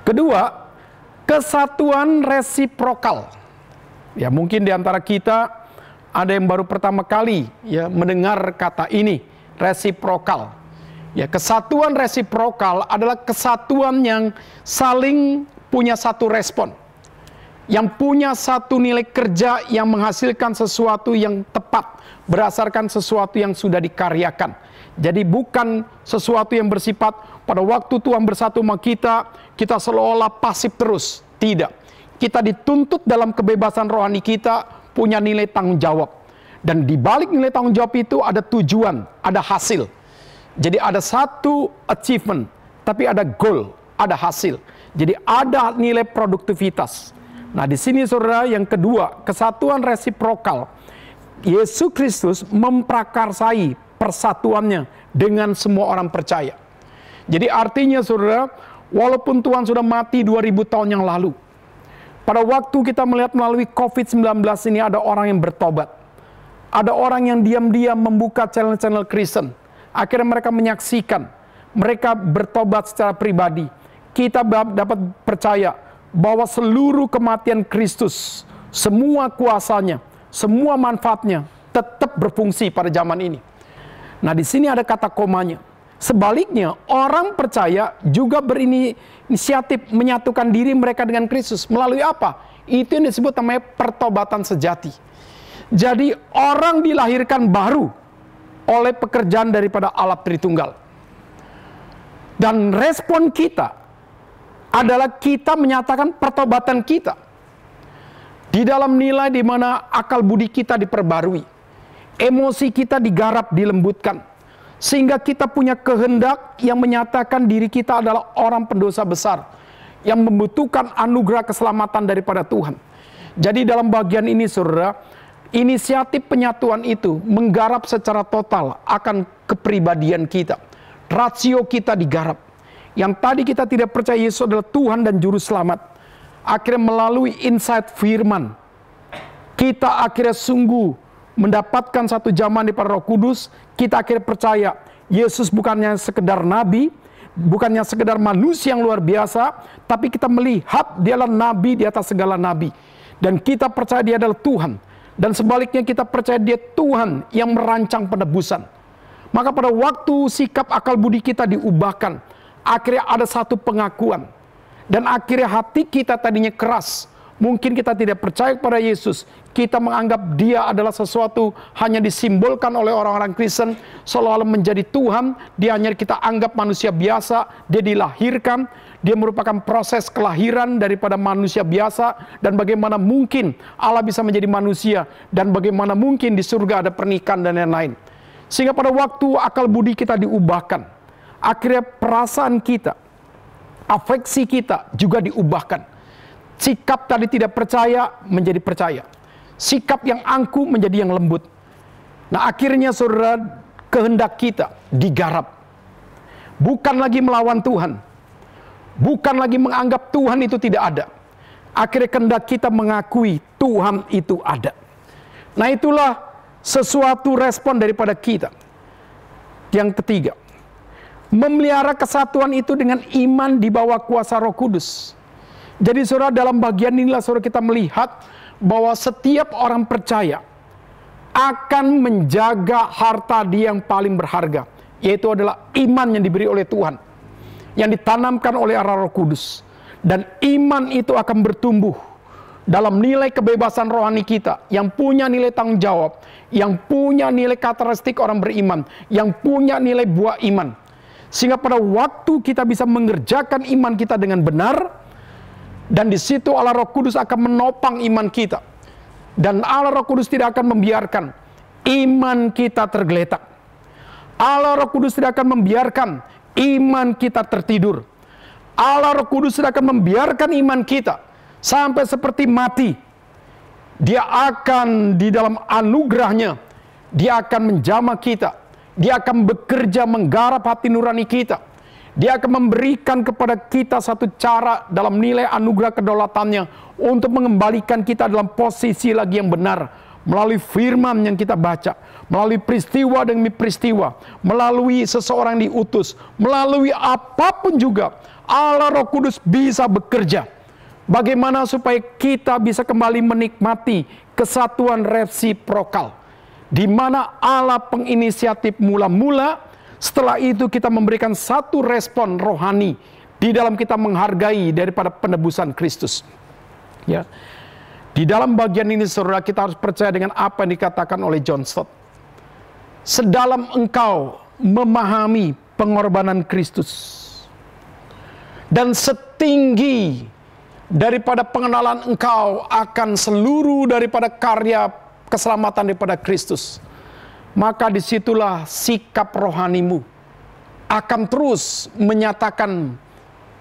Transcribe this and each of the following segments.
Kedua, kesatuan resiprokal. Ya, mungkin di antara kita ada yang baru pertama kali ya mendengar kata ini, resiprokal. Ya, kesatuan resiprokal adalah kesatuan yang saling punya satu respon, yang punya satu nilai kerja yang menghasilkan sesuatu yang tepat berdasarkan sesuatu yang sudah dikaryakan. Jadi bukan sesuatu yang bersifat pada waktu Tuhan bersatu sama kita seolah-olah pasif terus. Tidak. Kita dituntut dalam kebebasan rohani kita punya nilai tanggung jawab. Dan di balik nilai tanggung jawab itu ada tujuan, ada hasil. Jadi ada satu achievement, tapi ada goal, ada hasil. Jadi ada nilai produktivitas. Nah, di sini saudara yang kedua, kesatuan resiprokal. Yesus Kristus memprakarsai persatuannya dengan semua orang percaya. Jadi artinya saudara, walaupun Tuhan sudah mati 2000 tahun yang lalu, pada waktu kita melihat melalui COVID-19 ini ada orang yang bertobat. Ada orang yang diam-diam membuka channel-channel Kristen. Akhirnya mereka menyaksikan, mereka bertobat secara pribadi. Kita dapat percaya bahwa seluruh kematian Kristus, semua kuasanya, semua manfaatnya tetap berfungsi pada zaman ini. Nah, di sini ada kata komanya. Sebaliknya, orang percaya juga berinisiatif menyatukan diri mereka dengan Kristus. Melalui apa? Itu yang disebut namanya pertobatan sejati. Jadi, orang dilahirkan baru oleh pekerjaan daripada Allah Tritunggal. Dan respon kita adalah kita menyatakan pertobatan kita. Di dalam nilai di mana akal budi kita diperbarui. Emosi kita digarap, dilembutkan. Sehingga kita punya kehendak yang menyatakan diri kita adalah orang pendosa besar. Yang membutuhkan anugerah keselamatan daripada Tuhan. Jadi dalam bagian ini saudara, inisiatif penyatuan itu menggarap secara total akan kepribadian kita. Rasio kita digarap. Yang tadi kita tidak percaya Yesus adalah Tuhan dan Juru Selamat. Akhirnya melalui insight firman, kita akhirnya sungguh mendapatkan satu zaman daripada Roh Kudus. Kita akhirnya percaya Yesus bukannya sekedar nabi, bukannya sekedar manusia yang luar biasa, tapi kita melihat dia adalah nabi di atas segala nabi. Dan kita percaya dia adalah Tuhan. Dan sebaliknya kita percaya dia Tuhan yang merancang penebusan. Maka pada waktu sikap akal budi kita diubahkan, akhirnya ada satu pengakuan. Dan akhirnya hati kita tadinya keras. Mungkin kita tidak percaya kepada Yesus. Kita menganggap dia adalah sesuatu hanya disimbolkan oleh orang-orang Kristen, seolah-olah menjadi Tuhan. Dia hanya kita anggap manusia biasa. Dia dilahirkan. Dia merupakan proses kelahiran daripada manusia biasa. Dan bagaimana mungkin Allah bisa menjadi manusia. Dan bagaimana mungkin di surga ada pernikahan dan lain-lain. Sehingga pada waktu akal budi kita diubahkan, akhirnya perasaan kita, afeksi kita juga diubahkan. Sikap tadi tidak percaya menjadi percaya. Sikap yang angkuh menjadi yang lembut. Nah, akhirnya saudara, kehendak kita digarap. Bukan lagi melawan Tuhan. Bukan lagi menganggap Tuhan itu tidak ada. Akhirnya kehendak kita mengakui Tuhan itu ada. Nah, itulah sesuatu respon daripada kita. Yang ketiga, memelihara kesatuan itu dengan iman di bawah kuasa Roh Kudus. Jadi saudara, dalam bagian inilah saudara kita melihat bahwa setiap orang percaya akan menjaga harta dia yang paling berharga, yaitu adalah iman yang diberi oleh Tuhan, yang ditanamkan oleh arah Roh Kudus. Dan iman itu akan bertumbuh dalam nilai kebebasan rohani kita, yang punya nilai tanggung jawab, yang punya nilai karakteristik orang beriman, yang punya nilai buah iman. Sehingga pada waktu kita bisa mengerjakan iman kita dengan benar, dan di situ Allah Roh Kudus akan menopang iman kita. Dan Allah Roh Kudus tidak akan membiarkan iman kita tergeletak. Allah Roh Kudus tidak akan membiarkan iman kita tertidur. Allah Roh Kudus tidak akan membiarkan iman kita sampai seperti mati. Dia akan di dalam anugerahnya, dia akan menjamah kita. Dia akan bekerja menggarap hati nurani kita. Dia akan memberikan kepada kita satu cara dalam nilai anugerah kedaulatannya untuk mengembalikan kita dalam posisi lagi yang benar. Melalui firman yang kita baca, melalui peristiwa demi peristiwa, melalui seseorang diutus, melalui apapun juga Allah Roh Kudus bisa bekerja. Bagaimana supaya kita bisa kembali menikmati kesatuan resiprokal, di mana Allah penginisiatif mula-mula, setelah itu kita memberikan satu respon rohani di dalam kita menghargai daripada penebusan Kristus. Ya, di dalam bagian ini saudara, kita harus percaya dengan apa yang dikatakan oleh John Stott. Sedalam engkau memahami pengorbanan Kristus, dan setinggi daripada pengenalan engkau akan seluruh daripada karya keselamatan daripada Kristus, maka disitulah sikap rohanimu akan terus menyatakan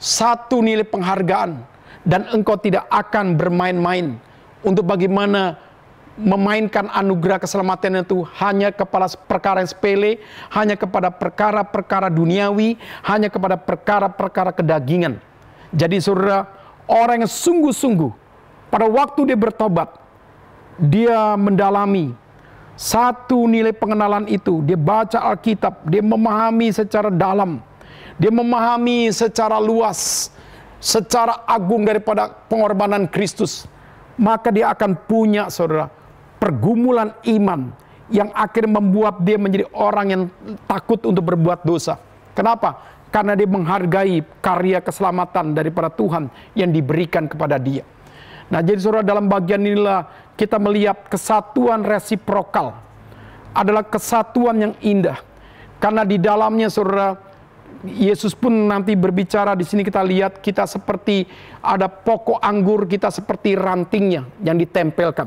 satu nilai penghargaan, dan engkau tidak akan bermain-main untuk bagaimana memainkan anugerah keselamatan itu hanya kepada perkara yang sepele, hanya kepada perkara-perkara duniawi, hanya kepada perkara-perkara kedagingan. Jadi saudara, orang yang sungguh-sungguh pada waktu dia bertobat, dia mendalami satu nilai pengenalan itu, dia baca Alkitab, dia memahami secara dalam, dia memahami secara luas, secara agung daripada pengorbanan Kristus, maka dia akan punya saudara pergumulan iman yang akhirnya membuat dia menjadi orang yang takut untuk berbuat dosa. Kenapa? Karena dia menghargai karya keselamatan daripada Tuhan yang diberikan kepada dia. Nah, jadi saudara, dalam bagian inilah kita melihat kesatuan resiprokal adalah kesatuan yang indah. Karena di dalamnya saudara, Yesus pun nanti berbicara, di sini kita lihat kita seperti ada pokok anggur, kita seperti rantingnya yang ditempelkan.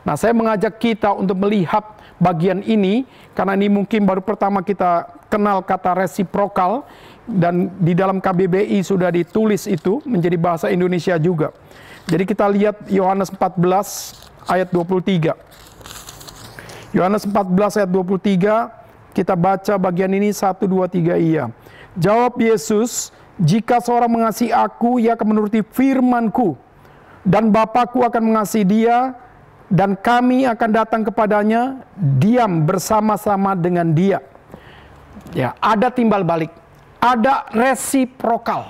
Nah, saya mengajak kita untuk melihat bagian ini, karena ini mungkin baru pertama kita kenal kata resiprokal, dan di dalam KBBI sudah ditulis itu menjadi bahasa Indonesia juga. Jadi kita lihat Yohanes 14 ayat 23. Yohanes 14 ayat 23, kita baca bagian ini 1, 2, 3 iya. Jawab Yesus, jika seorang mengasihi aku, ia akan menuruti firman-Ku, dan Bapa-Ku akan mengasihi dia, dan kami akan datang kepadanya, diam bersama-sama dengan dia. Ya, ada timbal balik, ada resiprokal.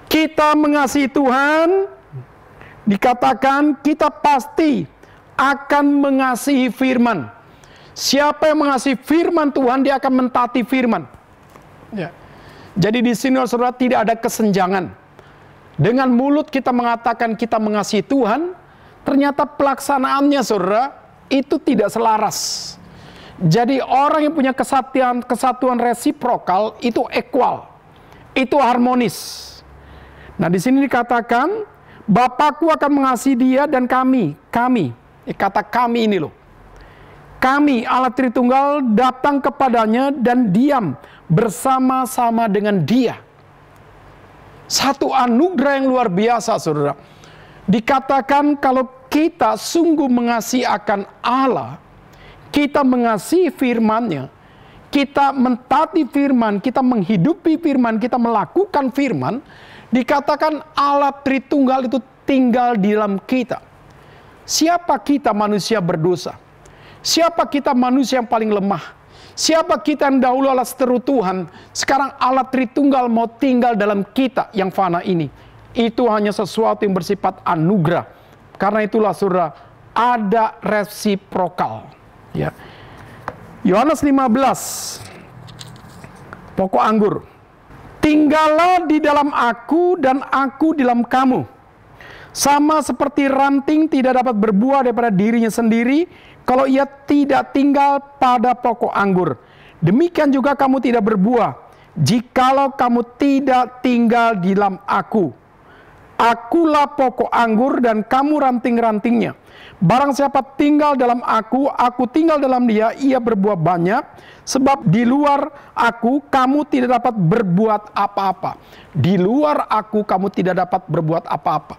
Kita mengasihi Tuhan, dikatakan kita pasti akan mengasihi firman. Siapa yang mengasihi firman Tuhan, dia akan mentaati firman. Ya. Jadi di sini saudara, tidak ada kesenjangan. Dengan mulut kita mengatakan kita mengasihi Tuhan, ternyata pelaksanaannya saudara itu tidak selaras. Jadi orang yang punya kesatuan resiprokal itu equal, itu harmonis. Nah, di sini dikatakan Bapa-Ku akan mengasihi dia, dan kami, kata kami ini loh, kami Allah Tritunggal datang kepadanya dan diam bersama-sama dengan dia. Satu anugerah yang luar biasa saudara. Dikatakan kalau kita sungguh mengasihi akan Allah, kita mengasihi firman-Nya, kita mentaati firman, kita menghidupi firman, kita melakukan firman, dikatakan Allah Tritunggal itu tinggal di dalam kita. Siapa kita manusia berdosa? Siapa kita manusia yang paling lemah? Siapa kita yang dahulu adalah seteru Tuhan, sekarang Allah Tritunggal mau tinggal dalam kita yang fana ini. Itu hanya sesuatu yang bersifat anugerah. Karena itulah saudara, ada resiprokal. Ya. Yohanes 15, pokok anggur. Tinggallah di dalam aku dan aku di dalam kamu. Sama seperti ranting tidak dapat berbuah daripada dirinya sendiri kalau ia tidak tinggal pada pokok anggur. Demikian juga kamu tidak berbuah jikalau kamu tidak tinggal di dalam aku. Akulah pokok anggur dan kamu ranting-rantingnya. Barang siapa tinggal dalam aku tinggal dalam dia, ia berbuah banyak. Sebab di luar aku, kamu tidak dapat berbuat apa-apa. Di luar aku, kamu tidak dapat berbuat apa-apa.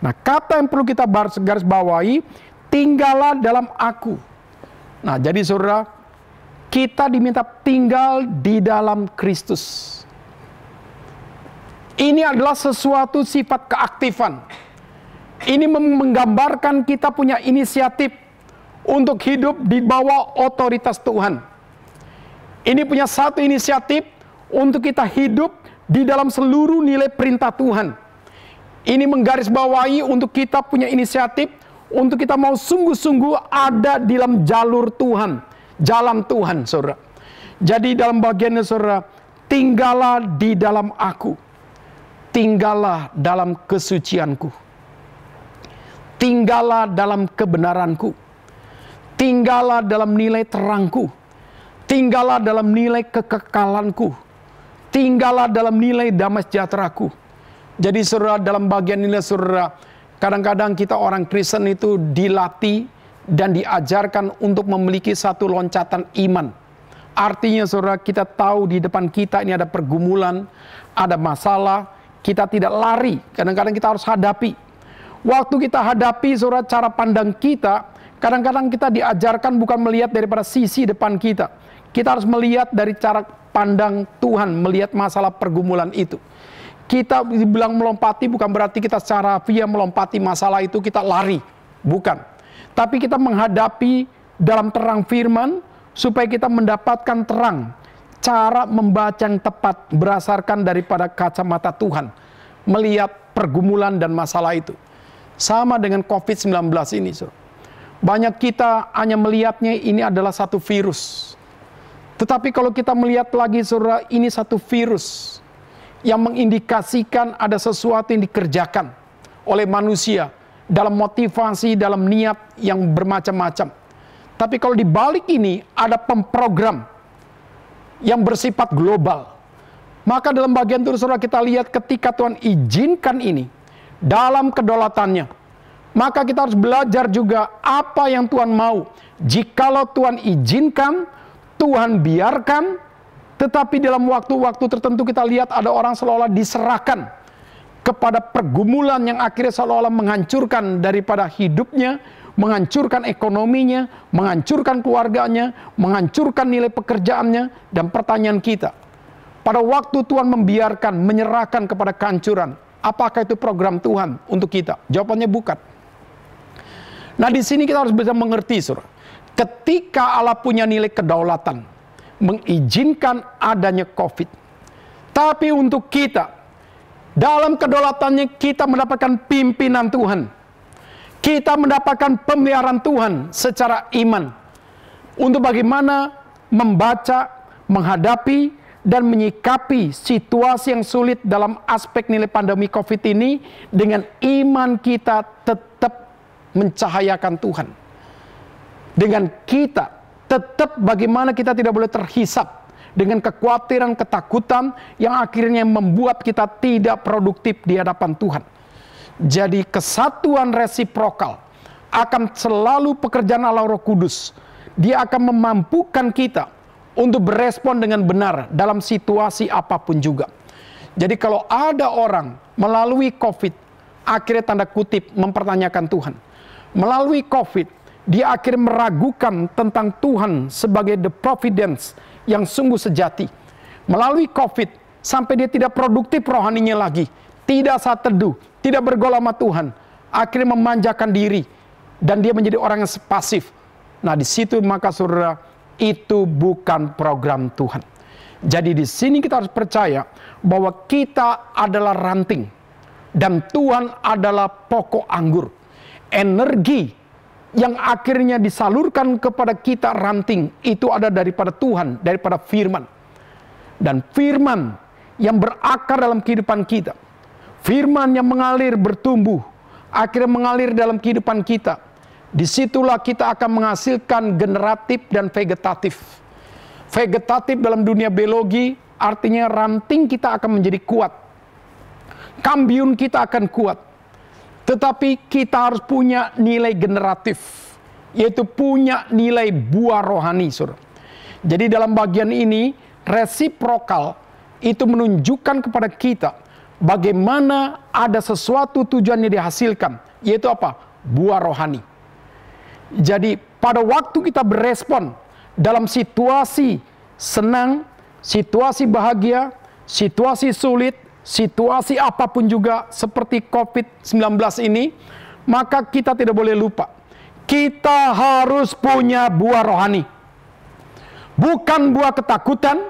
Nah, kata yang perlu kita garis bawahi, tinggallah dalam aku. Nah, jadi saudara, kita diminta tinggal di dalam Kristus. Ini adalah sesuatu sifat keaktifan. Ini menggambarkan kita punya inisiatif untuk hidup di bawah otoritas Tuhan. Ini punya satu inisiatif untuk kita hidup di dalam seluruh nilai perintah Tuhan. Ini menggarisbawahi untuk kita punya inisiatif, untuk kita mau sungguh-sungguh ada di dalam jalur Tuhan, jalan Tuhan, saudara. Jadi dalam bagiannya, saudara, tinggallah di dalam aku, tinggallah dalam kesucianku, tinggallah dalam kebenaranku, tinggallah dalam nilai terangku, tinggallah dalam nilai kekekalanku, tinggallah dalam nilai damai sejahteraku. Jadi saudara, dalam bagian ini saudara, kadang-kadang kita orang Kristen itu dilatih dan diajarkan untuk memiliki satu loncatan iman. Artinya saudara, kita tahu di depan kita ini ada pergumulan, ada masalah, kita tidak lari, kadang-kadang kita harus hadapi. Waktu kita hadapi saudara, cara pandang kita, kadang-kadang kita diajarkan bukan melihat daripada sisi depan kita. Kita harus melihat dari cara pandang Tuhan, melihat masalah pergumulan itu. Kita dibilang melompati bukan berarti kita secara via melompati masalah itu kita lari. Bukan. Tapi kita menghadapi dalam terang firman supaya kita mendapatkan terang. Cara membaca yang tepat berdasarkan daripada kacamata Tuhan. Melihat pergumulan dan masalah itu. Sama dengan COVID-19 ini. Banyak kita hanya melihatnya ini adalah satu virus. Tetapi kalau kita melihat lagi saudara, ini satu virus yang mengindikasikan ada sesuatu yang dikerjakan oleh manusia dalam motivasi, dalam niat yang bermacam-macam. Tapi kalau di balik ini ada pemprogram yang bersifat global. Maka dalam bagian itu saudara kita lihat ketika Tuhan izinkan ini dalam kedaulatannya, maka kita harus belajar juga apa yang Tuhan mau. Jikalau Tuhan izinkan, Tuhan biarkan, tetapi dalam waktu-waktu tertentu kita lihat ada orang seolah-olah diserahkan kepada pergumulan yang akhirnya seolah-olah menghancurkan daripada hidupnya, menghancurkan ekonominya, menghancurkan keluarganya, menghancurkan nilai pekerjaannya. Dan pertanyaan kita, pada waktu Tuhan membiarkan, menyerahkan kepada kehancuran, apakah itu program Tuhan untuk kita? Jawabannya bukan. Nah di sini kita harus bisa mengerti, saudara. Ketika Allah punya nilai kedaulatan, mengizinkan adanya COVID. Tapi untuk kita, dalam kedaulatannya kita mendapatkan pimpinan Tuhan. Kita mendapatkan pemeliharaan Tuhan secara iman. Untuk bagaimana membaca, menghadapi, dan menyikapi situasi yang sulit dalam aspek nilai pandemi COVID ini dengan iman kita tetap mencahayakan Tuhan. Dengan kita tetap bagaimana kita tidak boleh terhisap dengan kekhawatiran, ketakutan yang akhirnya membuat kita tidak produktif di hadapan Tuhan. Jadi kesatuan resiprokal akan selalu pekerjaan Allah Roh Kudus. Dia akan memampukan kita untuk berespon dengan benar dalam situasi apapun juga. Jadi kalau ada orang melalui COVID, akhirnya tanda kutip mempertanyakan Tuhan. Melalui COVID, dia akhirnya meragukan tentang Tuhan sebagai the providence yang sungguh sejati. Melalui COVID, sampai dia tidak produktif rohaninya lagi. Tidak saat teduh, tidak bergaul sama Tuhan. Akhirnya memanjakan diri. Dan dia menjadi orang yang pasif. Nah di situ maka saudara, itu bukan program Tuhan. Jadi di sini kita harus percaya bahwa kita adalah ranting. Dan Tuhan adalah pokok anggur. Energi yang akhirnya disalurkan kepada kita ranting, itu ada daripada Tuhan, daripada firman. Dan firman yang berakar dalam kehidupan kita. Firman yang mengalir, bertumbuh, akhirnya mengalir dalam kehidupan kita. Disitulah kita akan menghasilkan generatif dan vegetatif. Vegetatif dalam dunia biologi, artinya ranting kita akan menjadi kuat. Kambiun kita akan kuat. Tetapi kita harus punya nilai generatif, yaitu punya nilai buah rohani, saudara. Jadi dalam bagian ini, resiprokal itu menunjukkan kepada kita bagaimana ada sesuatu tujuan yang dihasilkan, yaitu apa? Buah rohani. Jadi pada waktu kita berespon dalam situasi senang, situasi bahagia, situasi sulit, situasi apapun juga seperti COVID-19 ini, maka kita tidak boleh lupa. Kita harus punya buah rohani. Bukan buah ketakutan,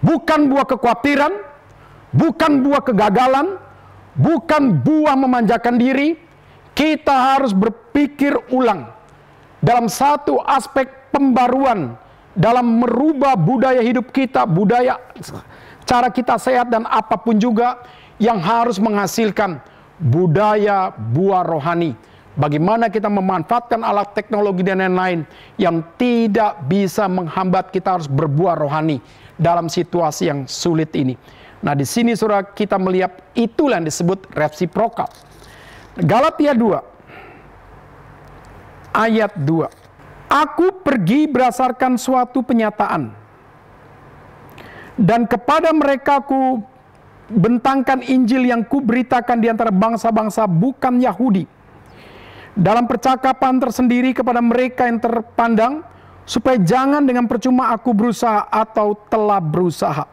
bukan buah kekhawatiran, bukan buah kegagalan, bukan buah memanjakan diri. Kita harus berpikir ulang dalam satu aspek pembaruan, dalam merubah budaya hidup kita, budaya cara kita sehat dan apapun juga yang harus menghasilkan budaya buah rohani. Bagaimana kita memanfaatkan alat teknologi dan lain-lain yang tidak bisa menghambat kita harus berbuah rohani dalam situasi yang sulit ini. Nah, di sini saudara kita melihat itulah yang disebut resiprokal. Galatia 2 ayat 2. Aku pergi berdasarkan suatu penyataan, dan kepada mereka ku bentangkan Injil yang kuberitakan di antara bangsa-bangsa bukan Yahudi, dalam percakapan tersendiri kepada mereka yang terpandang, supaya jangan dengan percuma aku berusaha atau telah berusaha.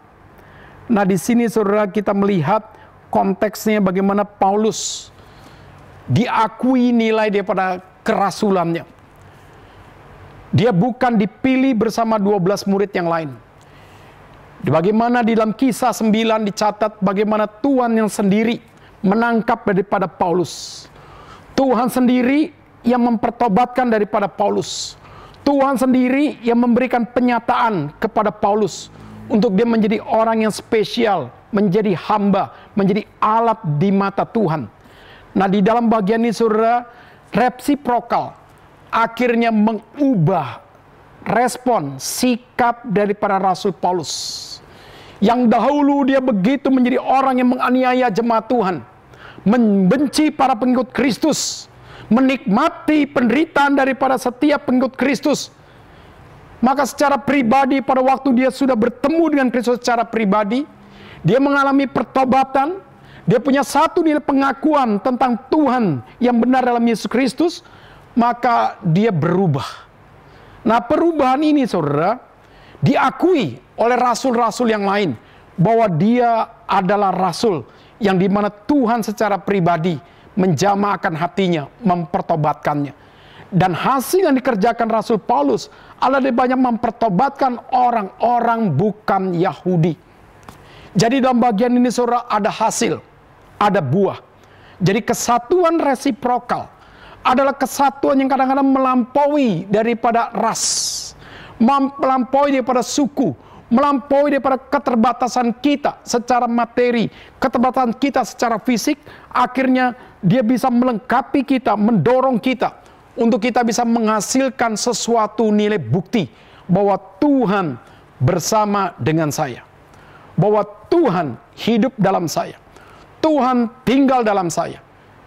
Nah, di sini saudara kita melihat konteksnya bagaimana Paulus diakui nilai daripada kerasulannya. Dia bukan dipilih bersama 12 murid yang lain. Bagaimana di dalam Kisah 9 dicatat bagaimana Tuhan yang sendiri menangkap daripada Paulus. Tuhan sendiri yang mempertobatkan daripada Paulus. Tuhan sendiri yang memberikan penyataan kepada Paulus untuk dia menjadi orang yang spesial, menjadi hamba, menjadi alat di mata Tuhan. Nah, di dalam bagian ini saudara, resiprokal akhirnya mengubah respon sikap daripada Rasul Paulus. Yang dahulu dia begitu menjadi orang yang menganiaya jemaat Tuhan, membenci para pengikut Kristus, menikmati penderitaan daripada setiap pengikut Kristus. Maka secara pribadi pada waktu dia sudah bertemu dengan Kristus secara pribadi, dia mengalami pertobatan, dia punya satu nilai pengakuan tentang Tuhan yang benar dalam Yesus Kristus, maka dia berubah. Nah, perubahan ini saudara diakui oleh rasul-rasul yang lain bahwa dia adalah rasul yang dimana Tuhan secara pribadi menjamahkan hatinya, mempertobatkannya. Dan hasil yang dikerjakan Rasul Paulus adalah dia banyak mempertobatkan orang-orang bukan Yahudi. Jadi dalam bagian ini saudara ada hasil, ada buah. Jadi kesatuan resiprokal adalah kesatuan yang kadang-kadang melampaui daripada ras, melampaui daripada suku, melampaui daripada keterbatasan kita secara materi, keterbatasan kita secara fisik. Akhirnya dia bisa melengkapi kita, mendorong kita untuk kita bisa menghasilkan sesuatu nilai bukti bahwa Tuhan bersama dengan saya, bahwa Tuhan hidup dalam saya, Tuhan tinggal dalam saya.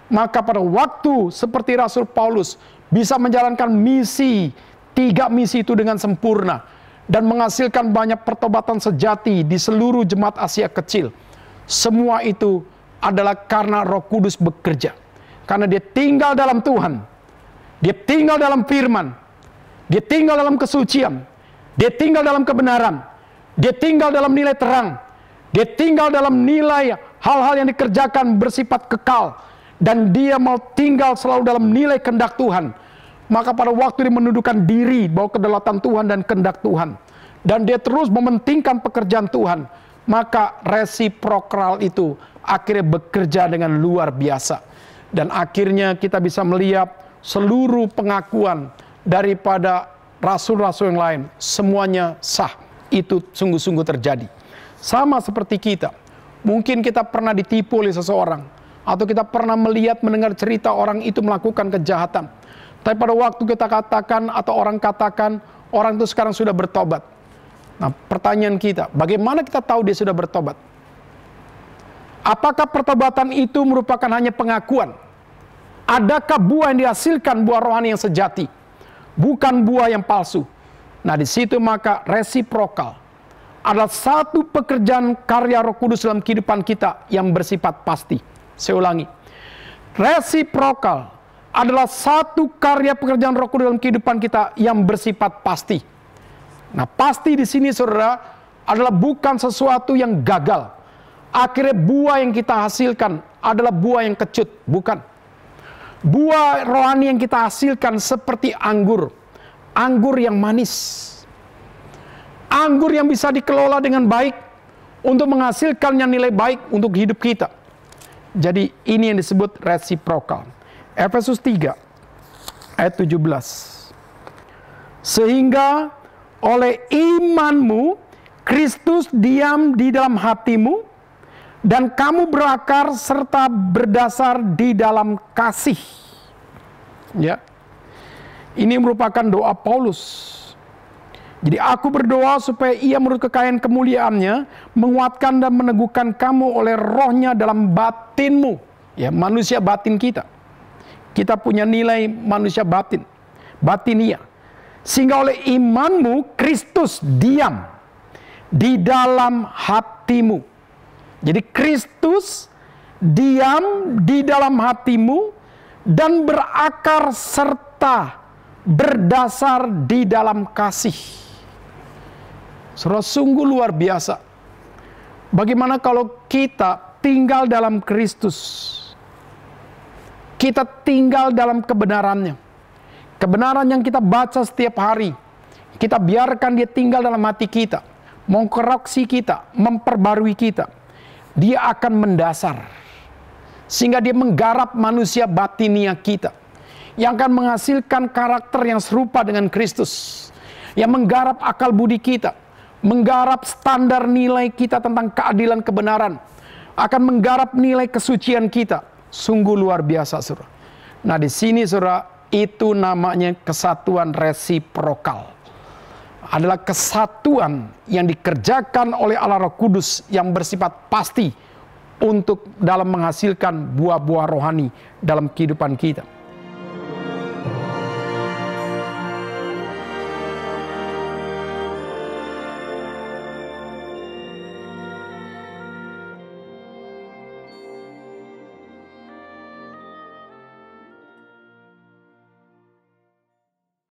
Maka pada waktu seperti Rasul Paulus bisa menjalankan misi, 3 misi itu dengan sempurna dan menghasilkan banyak pertobatan sejati di seluruh jemaat Asia Kecil. Semua itu adalah karena Roh Kudus bekerja. Karena dia tinggal dalam Tuhan, dia tinggal dalam firman, dia tinggal dalam kesucian, dia tinggal dalam kebenaran, dia tinggal dalam nilai terang, dia tinggal dalam nilai hal-hal yang dikerjakan bersifat kekal, dan dia mau tinggal selalu dalam nilai kehendak Tuhan. Maka pada waktu dia menundukkan diri bahwa kedaulatan Tuhan dan kehendak Tuhan, dan dia terus mementingkan pekerjaan Tuhan, maka resiprokal itu akhirnya bekerja dengan luar biasa. Dan akhirnya kita bisa melihat seluruh pengakuan daripada rasul-rasul yang lain, semuanya sah. Itu sungguh-sungguh terjadi. Sama seperti kita, mungkin kita pernah ditipu oleh seseorang, atau kita pernah melihat, mendengar cerita orang itu melakukan kejahatan. Tapi pada waktu kita katakan atau orang katakan, orang itu sekarang sudah bertobat. Nah, pertanyaan kita, bagaimana kita tahu dia sudah bertobat? Apakah pertobatan itu merupakan hanya pengakuan? Adakah buah yang dihasilkan, buah rohani yang sejati? Bukan buah yang palsu. Nah, di situ maka resiprokal adalah satu pekerjaan karya Roh Kudus dalam kehidupan kita yang bersifat pasti. Saya ulangi. Resiprokal adalah satu karya pekerjaan Roh Kudus dalam kehidupan kita yang bersifat pasti. Nah, pasti di sini saudara adalah bukan sesuatu yang gagal. Akhirnya buah yang kita hasilkan adalah buah yang kecut, bukan. Buah rohani yang kita hasilkan seperti anggur, anggur yang manis, anggur yang bisa dikelola dengan baik untuk menghasilkan yang nilai baik untuk hidup kita. Jadi ini yang disebut resiprokal. Efesus 3 ayat 17. Sehingga oleh imanmu Kristus diam di dalam hatimu, dan kamu berakar serta berdasar di dalam kasih. Ya, ini merupakan doa Paulus. Jadi aku berdoa supaya ia menurut kekayaan kemuliaannya menguatkan dan meneguhkan kamu oleh rohnya dalam batinmu. Ya, manusia batin kita. Kita punya nilai manusia batin, batinia. Sehingga oleh imanmu Kristus diam di dalam hatimu. Jadi Kristus diam di dalam hatimu dan berakar serta berdasar di dalam kasih. Saudara, sungguh luar biasa. Bagaimana kalau kita tinggal dalam Kristus? Kita tinggal dalam kebenarannya. Kebenaran yang kita baca setiap hari, kita biarkan dia tinggal dalam hati kita, mengkoreksi kita, memperbarui kita. Dia akan mendasar, sehingga dia menggarap manusia batinia kita, yang akan menghasilkan karakter yang serupa dengan Kristus, yang menggarap akal budi kita, menggarap standar nilai kita tentang keadilan kebenaran, akan menggarap nilai kesucian kita. Sungguh luar biasa, saudara. Nah, di sini, saudara, itu namanya kesatuan resiprokal. Adalah kesatuan yang dikerjakan oleh Allah Roh Kudus yang bersifat pasti untuk dalam menghasilkan buah-buah rohani dalam kehidupan kita.